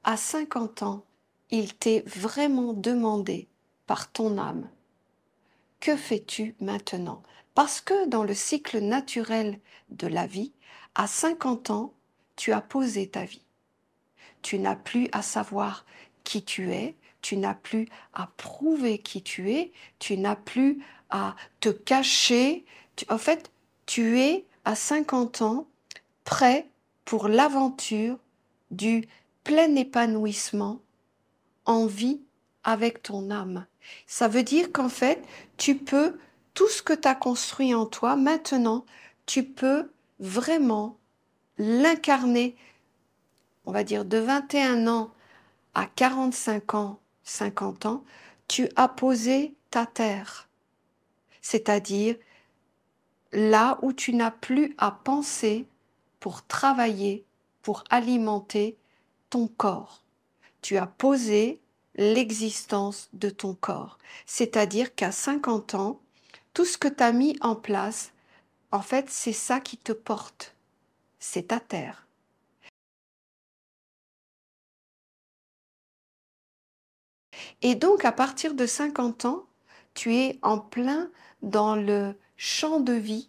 à 50 ans, il t'est vraiment demandé par ton âme, que fais-tu maintenant? Parce que dans le cycle naturel de la vie, à 50 ans, tu as posé ta vie. Tu n'as plus à savoir qui tu es, tu n'as plus à prouver qui tu n'as plus à te cacher. En fait, tu es à 50 ans prêt pour l'aventure du plein épanouissement en vie avec ton âme. Ça veut dire qu'en fait, tu peux, tout ce que tu as construit en toi, maintenant, tu peux vraiment l'incarner, on va dire de 21 ans à 45 ans, 50 ans, tu as posé ta terre. C'est-à-dire là où tu n'as plus à penser pour travailler, pour alimenter ton corps. Tu as posé l'existence de ton corps. C'est-à-dire qu'à 50 ans, tout ce que tu as mis en place, en fait, c'est ça qui te porte. C'est ta terre. Et donc, à partir de 50 ans, tu es en plein dans le champ de vie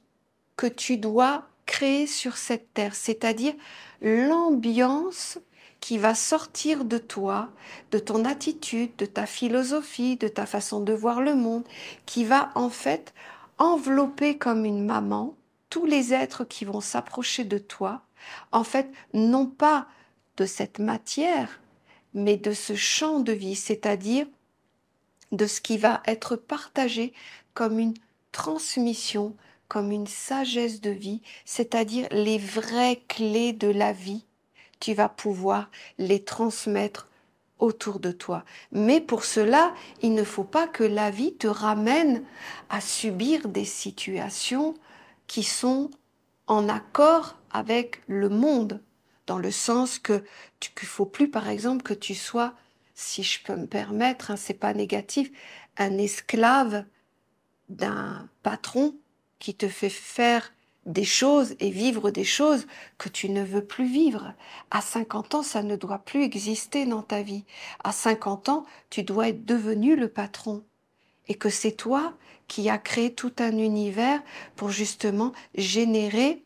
que tu dois créer sur cette terre, c'est-à-dire l'ambiance qui va sortir de toi, de ton attitude, de ta philosophie, de ta façon de voir le monde, qui va en fait envelopper comme une maman tous les êtres qui vont s'approcher de toi, en fait, non pas de cette matière, mais de ce champ de vie, c'est-à-dire de ce qui va être partagé comme une transmission, comme une sagesse de vie, c'est-à-dire les vraies clés de la vie. Tu vas pouvoir les transmettre autour de toi. Mais pour cela, il ne faut pas que la vie te ramène à subir des situations qui sont en accord avec le monde, dans le sens que qu'il ne faut plus, par exemple, que tu sois, si je peux me permettre, hein, c'est pas négatif, un esclave d'un patron qui te fait faire des choses et vivre des choses que tu ne veux plus vivre. À 50 ans, ça ne doit plus exister dans ta vie. À 50 ans, tu dois être devenu le patron. Et que c'est toi qui as créé tout un univers pour justement générer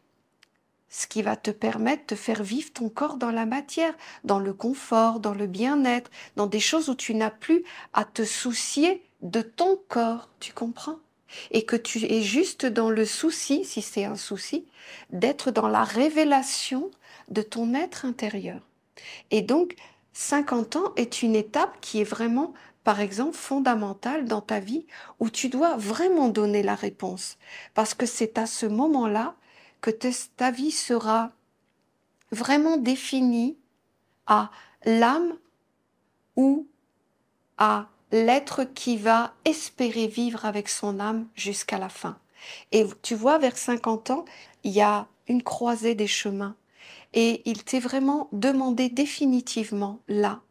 ce qui va te permettre de faire vivre ton corps dans la matière, dans le confort, dans le bien-être, dans des choses où tu n'as plus à te soucier de ton corps, tu comprends? Et que tu es juste dans le souci, si c'est un souci, d'être dans la révélation de ton être intérieur. Et donc, 50 ans est une étape qui est vraiment, par exemple, fondamentale dans ta vie, où tu dois vraiment donner la réponse. Parce que c'est à ce moment-là que ta vie sera vraiment définie à l'âme ou à l'être qui va espérer vivre avec son âme jusqu'à la fin. Et tu vois, vers 50 ans, il y a une croisée des chemins. Et il t'est vraiment demandé définitivement là,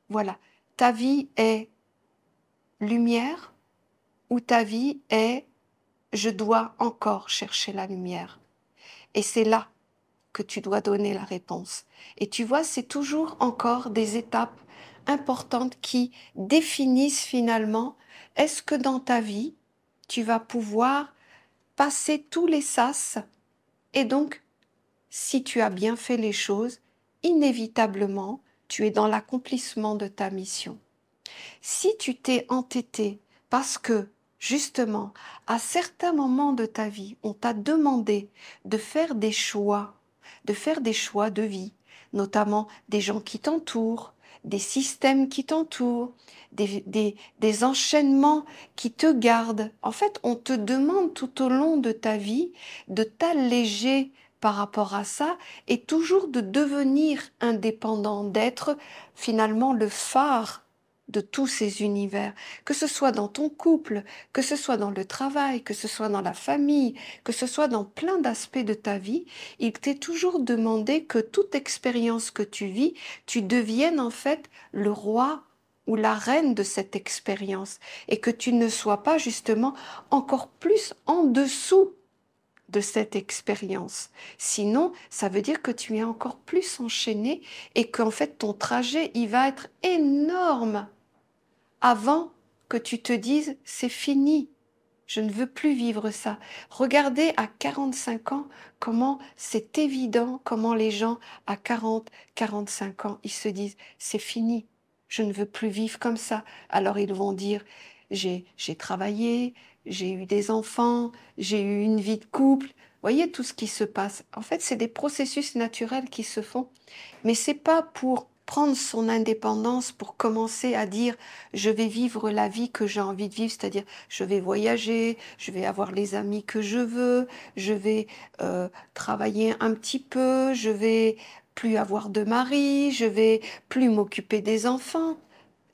voilà, ta vie est lumière ou ta vie est je dois encore chercher la lumière. Et c'est là que tu dois donner la réponse. Et tu vois, c'est toujours encore des étapes importantes qui définissent finalement, est-ce que dans ta vie, tu vas pouvoir passer tous les sas et donc, si tu as bien fait les choses, inévitablement, tu es dans l'accomplissement de ta mission. Si tu t'es entêté parce que, justement, à certains moments de ta vie, on t'a demandé de faire des choix, de vie, notamment des gens qui t'entourent, des systèmes qui t'entourent, des enchaînements qui te gardent. En fait, on te demande tout au long de ta vie de t'alléger par rapport à ça et toujours de devenir indépendant, d'être finalement le phare de tous ces univers, que ce soit dans ton couple, que ce soit dans le travail, que ce soit dans la famille, que ce soit dans plein d'aspects de ta vie, il t'est toujours demandé que toute expérience que tu vis, tu deviennes en fait le roi ou la reine de cette expérience et que tu ne sois pas justement encore plus en dessous de cette expérience. Sinon, ça veut dire que tu es encore plus enchaîné et qu'en fait, ton trajet, il va être énorme avant que tu te dises, c'est fini. Je ne veux plus vivre ça. Regardez à 45 ans comment c'est évident, comment les gens à 40, 45 ans, ils se disent, c'est fini, je ne veux plus vivre comme ça. Alors ils vont dire, j'ai travaillé, j'ai eu des enfants, j'ai eu une vie de couple. Voyez tout ce qui se passe. En fait, c'est des processus naturels qui se font. Mais c'est pas pour prendre son indépendance, pour commencer à dire je vais vivre la vie que j'ai envie de vivre, c'est-à-dire je vais voyager, je vais avoir les amis que je veux, je vais travailler un petit peu, je vais plus avoir de mari, je vais plus m'occuper des enfants.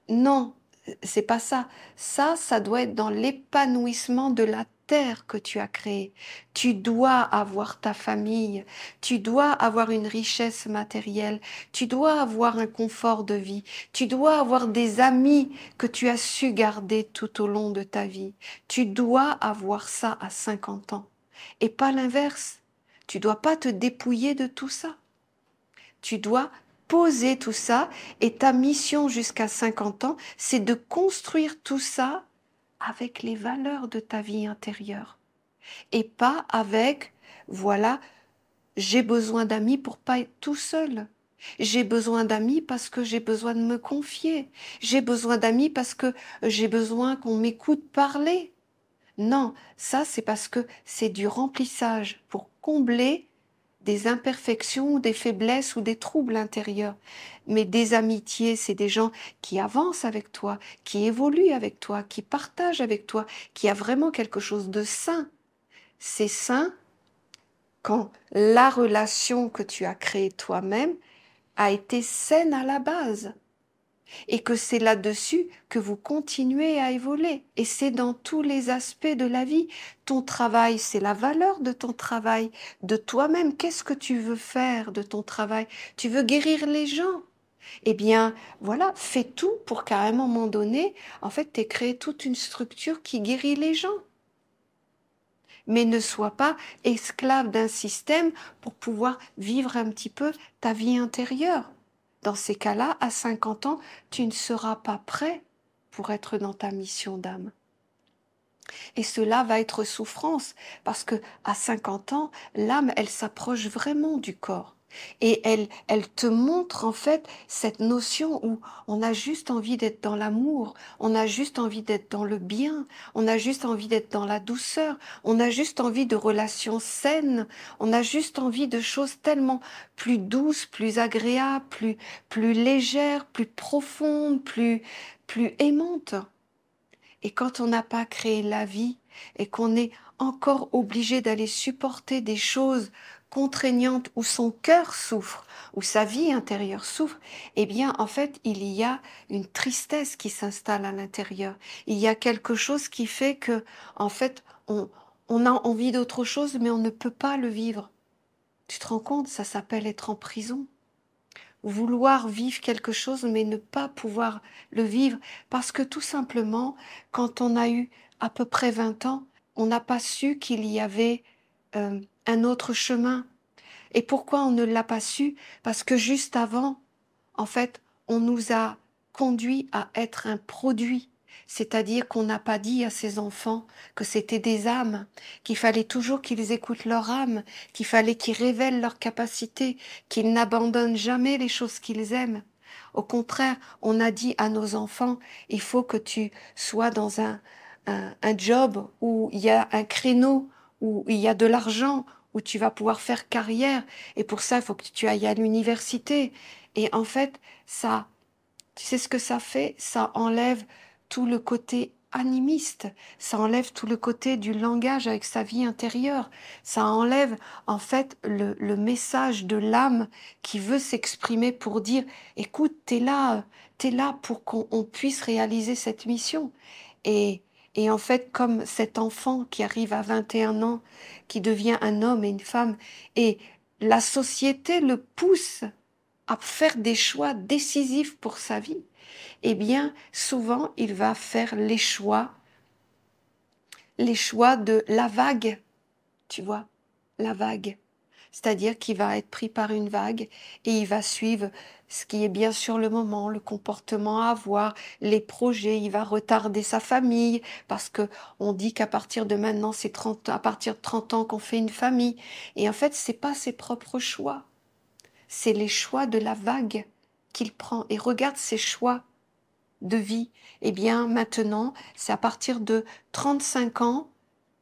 Non, c'est pas ça. Ça doit être dans l'épanouissement de la terre que tu as créée. Tu dois avoir ta famille, tu dois avoir une richesse matérielle, tu dois avoir un confort de vie, tu dois avoir des amis que tu as su garder tout au long de ta vie. Tu dois avoir ça à 50 ans et pas l'inverse. Tu dois pas te dépouiller de tout ça. Tu dois poser tout ça et ta mission jusqu'à 50 ans, c'est de construire tout ça avec les valeurs de ta vie intérieure et pas avec, voilà, j'ai besoin d'amis pour pas être tout seul. J'ai besoin d'amis parce que j'ai besoin de me confier. J'ai besoin d'amis parce que j'ai besoin qu'on m'écoute parler. Non, ça c'est parce que c'est du remplissage pour combler des imperfections, des faiblesses ou des troubles intérieurs. Mais des amitiés, c'est des gens qui avancent avec toi, qui évoluent avec toi, qui partagent avec toi, qui a vraiment quelque chose de sain. C'est sain quand la relation que tu as créée toi-même a été saine à la base et que c'est là-dessus que vous continuez à évoluer. Et c'est dans tous les aspects de la vie. Ton travail, c'est la valeur de ton travail, de toi-même. Qu'est-ce que tu veux faire de ton travail? Tu veux guérir les gens? Eh bien, voilà, fais tout pour qu'à un moment donné, en fait, tu aies créé toute une structure qui guérit les gens. Mais ne sois pas esclave d'un système pour pouvoir vivre un petit peu ta vie intérieure. Dans ces cas-là, à 50 ans, tu ne seras pas prêt pour être dans ta mission d'âme. Et cela va être souffrance, parce que à 50 ans, l'âme, elle s'approche vraiment du corps. Et elle te montre en fait cette notion où on a juste envie d'être dans l'amour, on a juste envie d'être dans le bien, on a juste envie d'être dans la douceur, on a juste envie de relations saines, on a juste envie de choses tellement plus douces, plus agréables, plus légères, plus profondes, plus aimantes. Et quand on n'a pas créé la vie et qu'on est encore obligé d'aller supporter des choses contraignantes où son cœur souffre, où sa vie intérieure souffre, eh bien, en fait, il y a une tristesse qui s'installe à l'intérieur. Il y a quelque chose qui fait que, en fait, on a envie d'autre chose, mais on ne peut pas le vivre. Tu te rends compte, ça s'appelle être en prison. Vouloir vivre quelque chose mais ne pas pouvoir le vivre parce que tout simplement, quand on a eu à peu près 20 ans, on n'a pas su qu'il y avait un autre chemin. Et pourquoi on ne l'a pas su? Parce que juste avant, en fait, on nous a conduit à être un produit. C'est-à-dire qu'on n'a pas dit à ces enfants que c'était des âmes, qu'il fallait toujours qu'ils écoutent leur âme, qu'il fallait qu'ils révèlent leurs capacités, qu'ils n'abandonnent jamais les choses qu'ils aiment. Au contraire, on a dit à nos enfants, il faut que tu sois dans un job où il y a un créneau, où il y a de l'argent, où tu vas pouvoir faire carrière. Et pour ça, il faut que tu ailles à l'université. Et en fait, ça, tu sais ce que ça fait? Ça enlève tout le côté animiste, ça enlève tout le côté du langage avec sa vie intérieure, ça enlève en fait le message de l'âme qui veut s'exprimer pour dire, écoute, t'es là pour qu'on puisse réaliser cette mission. Et, et en fait, comme cet enfant qui arrive à 21 ans, qui devient un homme et une femme, et la société le pousse à faire des choix décisifs pour sa vie, eh bien, souvent, il va faire les choix de la vague, tu vois. la vague. C'est-à-dire qu'il va être pris par une vague et il va suivre ce qui est bien sur le moment, le comportement à avoir, les projets, il va retarder sa famille parce que on dit qu'à partir de maintenant, c'est 30, à partir de 30 ans qu'on fait une famille. Et en fait, c'est pas ses propres choix, c'est les choix de la vague qu'il prend. Et regarde ses choix de vie. Eh bien, maintenant, c'est à partir de 35 ans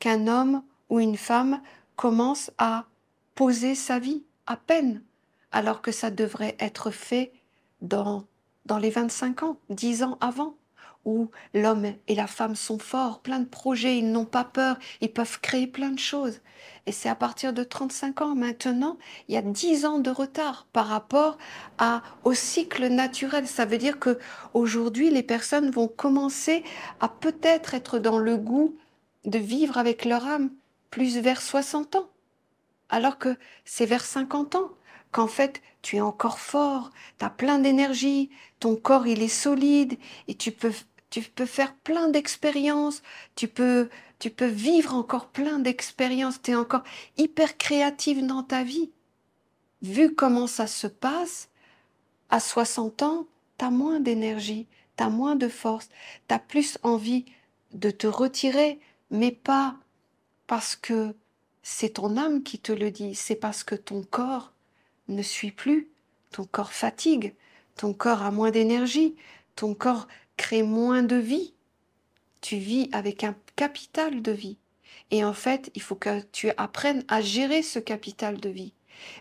qu'un homme ou une femme commence à poser sa vie, à peine, alors que ça devrait être fait dans les 25 ans, 10 ans avant, où l'homme et la femme sont forts, plein de projets, ils n'ont pas peur, ils peuvent créer plein de choses. Et c'est à partir de 35 ans. Maintenant, il y a 10 ans de retard par rapport au cycle naturel. Ça veut dire que aujourd'hui, les personnes vont commencer à peut-être être dans le goût de vivre avec leur âme plus vers 60 ans, alors que c'est vers 50 ans qu'en fait, tu es encore fort, tu as plein d'énergie, ton corps, il est solide, et tu peux faire plein d'expériences, tu peux vivre encore plein d'expériences, tu es encore hyper créative dans ta vie. Vu comment ça se passe, à 60 ans, tu as moins d'énergie, tu as moins de force, tu as plus envie de te retirer, mais pas parce que c'est ton âme qui te le dit, c'est parce que ton corps ne suit plus, ton corps fatigue, ton corps a moins d'énergie, ton corps crée moins de vie. Tu vis avec un capital de vie. Et en fait, il faut que tu apprennes à gérer ce capital de vie.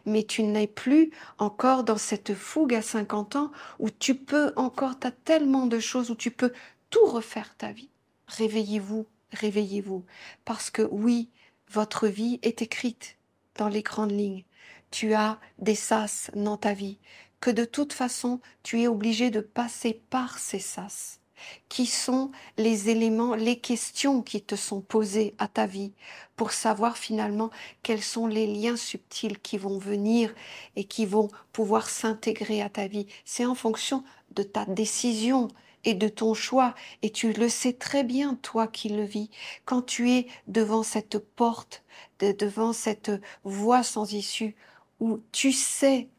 Mais tu n'es plus encore dans cette fougue à 50 ans où tu peux encore, tu as tellement de choses où tu peux tout refaire ta vie. Réveillez-vous, réveillez-vous. Parce que oui, votre vie est écrite dans les grandes lignes. Tu as des sas dans ta vie, que de toute façon, tu es obligé de passer par ces sas, qui sont les éléments, les questions qui te sont posées à ta vie, pour savoir finalement quels sont les liens subtils qui vont venir et qui vont pouvoir s'intégrer à ta vie. C'est en fonction de ta décision et de ton choix. Et tu le sais très bien, toi qui le vis, quand tu es devant cette porte, devant cette voie sans issue, où tu sais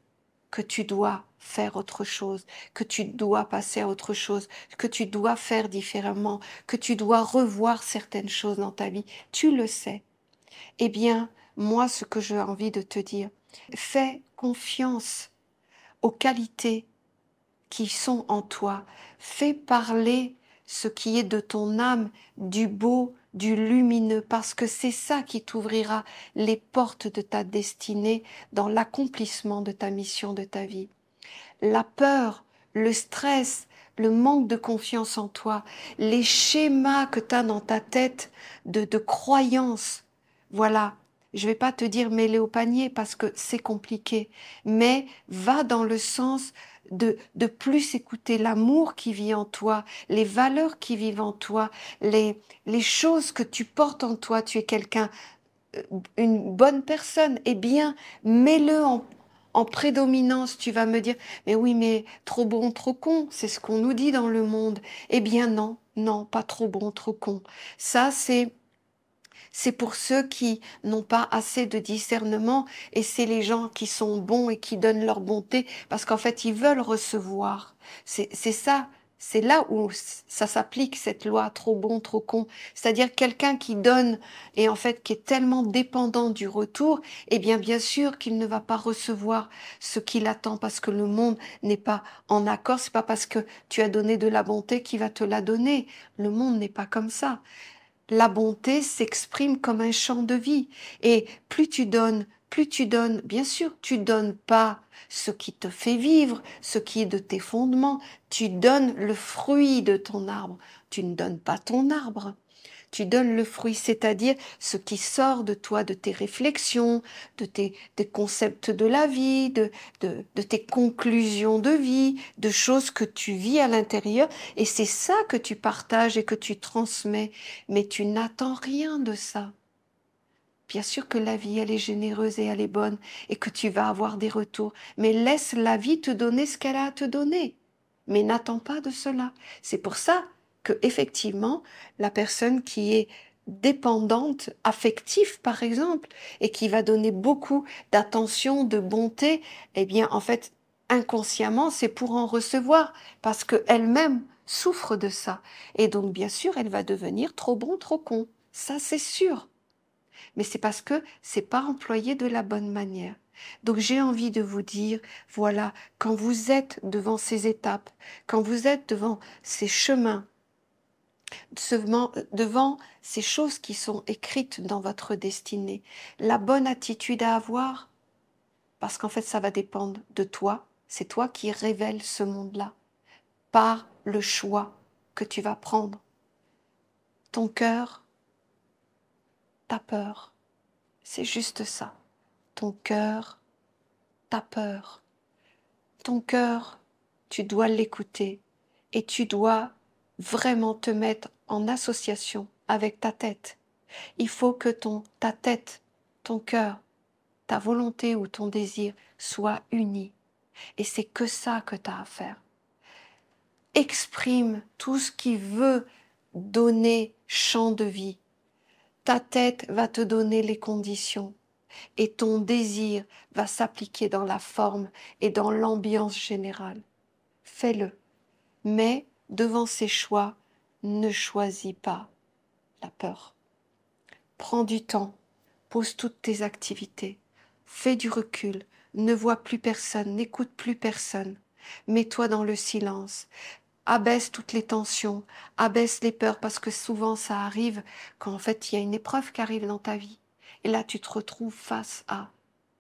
que tu dois faire autre chose, que tu dois passer à autre chose, que tu dois faire différemment, que tu dois revoir certaines choses dans ta vie, tu le sais. Eh bien, moi, ce que j'ai envie de te dire, fais confiance aux qualités qui sont en toi. Fais parler ce qui est de ton âme, du beau, du lumineux, parce que c'est ça qui t'ouvrira les portes de ta destinée dans l'accomplissement de ta mission de ta vie. La peur, le stress, le manque de confiance en toi, les schémas que tu as dans ta tête de croyances, voilà. Je vais pas te dire mets-les au panier parce que c'est compliqué, mais va dans le sens de plus écouter l'amour qui vit en toi, les valeurs qui vivent en toi, les choses que tu portes en toi. Tu es quelqu'un, une bonne personne, eh bien, mets-le en prédominance. Tu vas me dire, mais oui, mais trop bon, trop con, c'est ce qu'on nous dit dans le monde. Eh bien non, non, pas trop bon, trop con. Ça, c'est pour ceux qui n'ont pas assez de discernement et c'est les gens qui sont bons et qui donnent leur bonté parce qu'en fait, ils veulent recevoir. C'est ça. C'est là où ça s'applique, cette loi trop bon, trop con. C'est-à-dire quelqu'un qui donne et en fait qui est tellement dépendant du retour, eh bien sûr qu'il ne va pas recevoir ce qu'il attend parce que le monde n'est pas en accord. C'est pas parce que tu as donné de la bonté qu'il va te la donner. Le monde n'est pas comme ça. La bonté s'exprime comme un champ de vie. Et plus tu donnes, bien sûr, tu donnes pas ce qui te fait vivre, ce qui est de tes fondements, tu donnes le fruit de ton arbre. Tu ne donnes pas ton arbre. Tu donnes le fruit, c'est-à-dire ce qui sort de toi, de tes réflexions, des concepts de la vie, de tes conclusions de vie, de choses que tu vis à l'intérieur. Et c'est ça que tu partages et que tu transmets. Mais tu n'attends rien de ça. Bien sûr que la vie, elle est généreuse et elle est bonne et que tu vas avoir des retours. Mais laisse la vie te donner ce qu'elle a à te donner. Mais n'attends pas de cela. C'est pour ça que, effectivement, la personne qui est dépendante, affective par exemple, et qui va donner beaucoup d'attention, de bonté, eh bien en fait, inconsciemment, c'est pour en recevoir, parce qu'elle-même souffre de ça. Et donc bien sûr, elle va devenir trop bon, trop con. Ça, c'est sûr. Mais c'est parce que c'est pas employé de la bonne manière. Donc j'ai envie de vous dire, voilà, quand vous êtes devant ces étapes, quand vous êtes devant ces chemins, devant ces choses qui sont écrites dans votre destinée, la bonne attitude à avoir, parce qu'en fait ça va dépendre de toi, c'est toi qui révèles ce monde-là, par le choix que tu vas prendre. Ton cœur, ta peur, c'est juste ça. Ton cœur, ta peur. Ton cœur, tu dois l'écouter et tu dois vraiment te mettre en association avec ta tête. Il faut que ta tête, ton cœur, ta volonté ou ton désir soient unis. Et c'est que ça que tu as à faire. Exprime tout ce qui veut donner champ de vie. Ta tête va te donner les conditions et ton désir va s'appliquer dans la forme et dans l'ambiance générale. Fais-le. Mais devant ces choix, ne choisis pas la peur. Prends du temps, pose toutes tes activités, fais du recul, ne vois plus personne, n'écoute plus personne. Mets-toi dans le silence, abaisse toutes les tensions, abaisse les peurs, parce que souvent ça arrive quand en fait il y a une épreuve qui arrive dans ta vie. Et là tu te retrouves face à,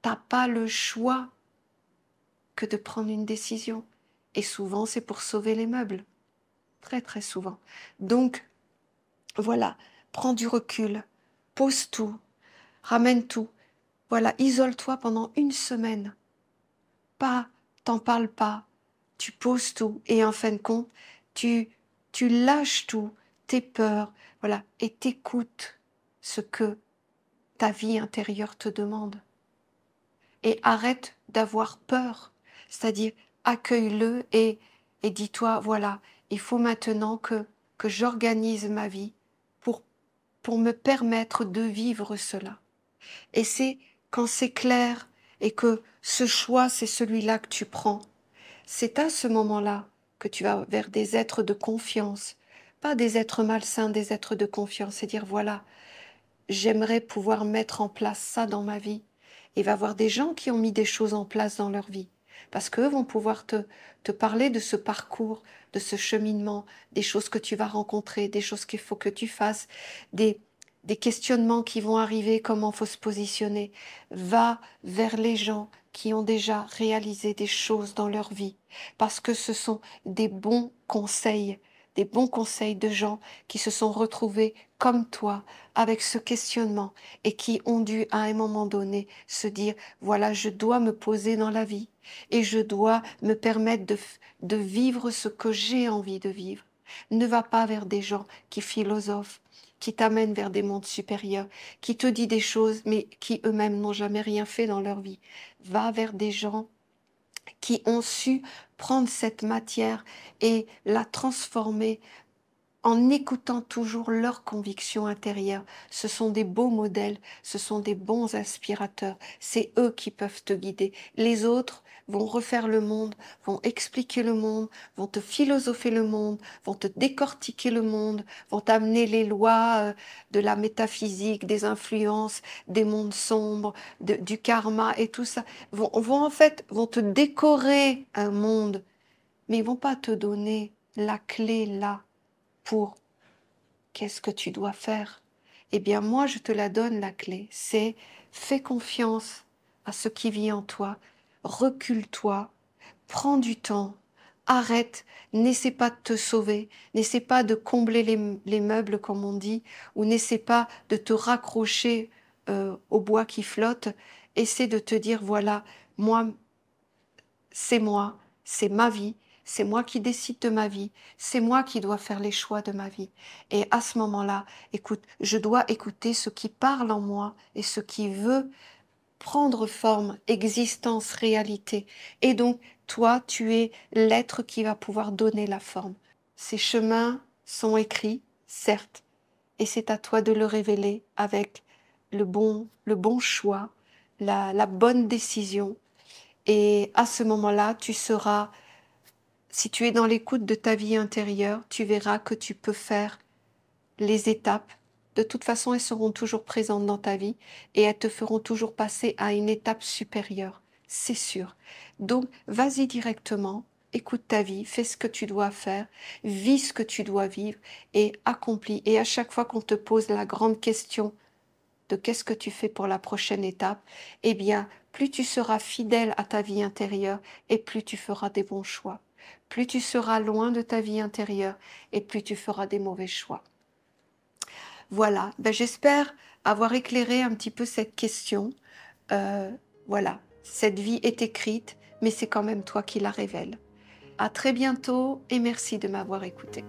t'as pas le choix que de prendre une décision. Et souvent c'est pour sauver les meubles, très très souvent. Donc voilà, prends du recul, pose tout, ramène tout. Voilà, isole-toi pendant une semaine. T'en parles pas, tu poses tout et en fin de compte, tu lâches tout, tes peurs, voilà, et t'écoutes ce que ta vie intérieure te demande. Et arrête d'avoir peur, c'est-à-dire accueille-le et dis-toi, voilà, il faut maintenant que j'organise ma vie pour me permettre de vivre cela. Et c'est quand c'est clair et que ce choix, c'est celui-là que tu prends, c'est à ce moment-là que tu vas vers des êtres de confiance, pas des êtres malsains, des êtres de confiance, et dire voilà, j'aimerais pouvoir mettre en place ça dans ma vie. Et il va y avoir des gens qui ont mis des choses en place dans leur vie, parce qu'eux vont pouvoir te parler de ce parcours, de ce cheminement, des choses que tu vas rencontrer, des choses qu'il faut que tu fasses, des questionnements qui vont arriver, comment faut se positionner. Va vers les gens qui ont déjà réalisé des choses dans leur vie, parce que ce sont des bons conseils de gens qui se sont retrouvés comme toi, avec ce questionnement, et qui ont dû à un moment donné se dire, voilà, je dois me poser dans la vie, et je dois me permettre de vivre ce que j'ai envie de vivre. Ne va pas vers des gens qui philosophent, qui t'amènent vers des mondes supérieurs, qui te disent des choses, mais qui eux-mêmes n'ont jamais rien fait dans leur vie. Va vers des gens qui ont su prendre cette matière et la transformer en écoutant toujours leurs convictions intérieures. Ce sont des beaux modèles, ce sont des bons inspirateurs. C'est eux qui peuvent te guider. Les autres vont refaire le monde, vont expliquer le monde, vont te philosopher le monde, vont te décortiquer le monde, vont t'amener les lois de la métaphysique, des influences, des mondes sombres, du karma et tout ça. Vont te décorer un monde, mais ils vont pas te donner la clé là pour qu'est-ce que tu dois faire. Eh bien, moi, je te la donne, la clé. C'est fais confiance à ce qui vit en toi, recule-toi, prends du temps, arrête, n'essaie pas de te sauver, n'essaie pas de combler les meubles, comme on dit, ou n'essaie pas de te raccrocher au bois qui flotte. Essaie de te dire, voilà, moi, c'est ma vie, c'est moi qui décide de ma vie, c'est moi qui dois faire les choix de ma vie. Et à ce moment-là, écoute, je dois écouter ce qui parle en moi et ce qui veut prendre forme, existence, réalité. Et donc, toi, tu es l'être qui va pouvoir donner la forme. Ces chemins sont écrits, certes, et c'est à toi de le révéler avec le bon choix, la bonne décision. Et à ce moment-là, tu seras, si tu es dans l'écoute de ta vie intérieure, tu verras que tu peux faire les étapes. De toute façon, elles seront toujours présentes dans ta vie et elles te feront toujours passer à une étape supérieure, c'est sûr. Donc, vas-y directement, écoute ta vie, fais ce que tu dois faire, vis ce que tu dois vivre et accomplis. Et à chaque fois qu'on te pose la grande question de qu'est-ce que tu fais pour la prochaine étape, eh bien, plus tu seras fidèle à ta vie intérieure et plus tu feras des bons choix. Plus tu seras loin de ta vie intérieure et plus tu feras des mauvais choix. Voilà, ben, j'espère avoir éclairé un petit peu cette question. Voilà, cette vie est écrite, mais c'est quand même toi qui la révèle. À très bientôt et merci de m'avoir écouté.